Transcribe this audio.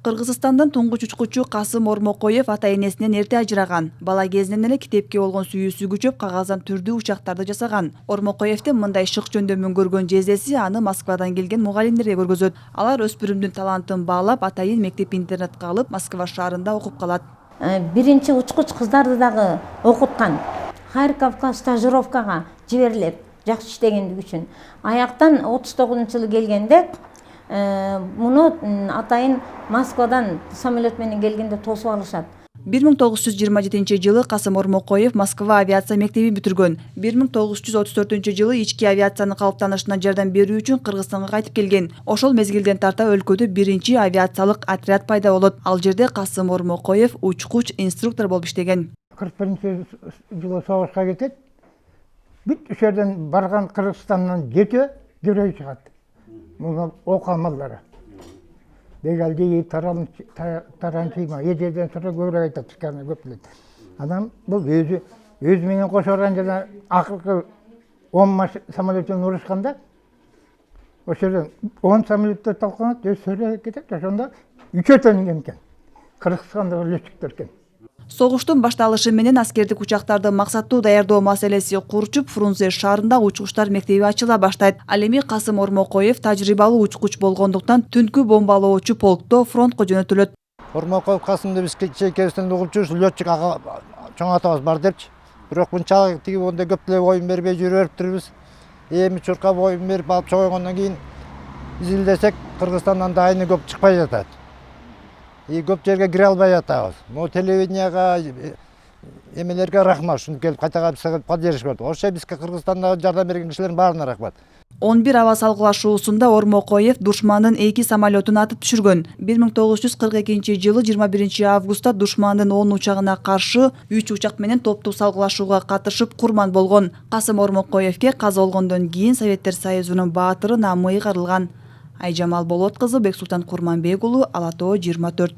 Кыргызстандын туңгуч учкучу Касым Ормокоев ата-энесинен эрте ажыраган. Бала кезинен эле китепке болгон сүйүүсү күчөп, кагаздан түрдүү учактарды жасаган. Ормокоевдин мындай шык жөндөмүн көргөн жездеси аны Москвадан келген мугалимдерге көргөзөт. Алар өспүрүмдүн талантын баалап, атайын мектеп-интернатка алып, Москва шаарында окуп калат. Биринчи учкуч кыздарды дагы окуткан. Харьковго стажировкага жиберилет, жакшы иштегендиги үчүн. Аяктан 39-жылы келгенде муну атайын Москвадан самолет менен келгенде тосуп алышат. 1927 жылы Касым Ормокоев Москва авиация мектебин бүтүргөн. 1934 жылы ички авиациянын калыптанышына жардам берүү үчүн Кыргызстанга кайтып келген. Ошол мезгилден тарта өлкөдө биринчи авиациялык отряд пайда болот. Ал жерде Касым Ормокоев учкуч инструктор болуп иштеген. 41-жылы согушка кетет. Бүт ошол жерден барган Кыргызстандан 7 герой чыгат. Муну окамалдары. Дегелди таранчыйма, ежеден sonra көбүрөөк айтат, шикарны көп билет. Адам бул өзү менен кошорган жана акыркы 10 самолеттен урушканда ошол 10 самолетте талканат, сөйлөп кетет, ошондо 3-төн экен. Кыргызстанда летчиктер экен. Согуштун башталышы менен аскердик учактарды максаттуу даярдоо маселеси курчуп, Фрунзе шаарында учкучтар мектеби ачыла баштайт. Ал эми Касым Ормокоев тажрыйбалуу учкуч болгондуктан түнкү бомбалоочу полкто фронтко жөнөтүлөт. Ормокоев Касымды биз кечээкебизден угулчубуз, летчик ага чоң атабыз бар депчи. Бирок мынчалык тиги онда көп деле оюн бербей жүрүп жүрүбүз. Эми чурка оюн берип алып чогойгондон кийин изилдесек Кыргызстандан да айны көп чыкпай жатат. Көп жерге кире албай жатабыз. Могу телевиденияга, эмелерге рахмат, ушинтип келип кайтага бизге поддержка берди. Ошо бизге Кыргызстанда жардам берген кишилердин баарына рахмат. 11 аба салгылашуусунда Ормокоев душмандын 2 самолетун атып түшүргөн. 1942 жылы 21 августта душмандын 10 учагына каршы 3 учак менен топтук салгылашууга катышып курман болгон. Касым Ормокоевке каза болгондон кийин Советтер Союзунун баатыры намы ыйгарылган. Айжамал Болот кызы, Бексултан Курманбек уулу, Ала Тоо 24.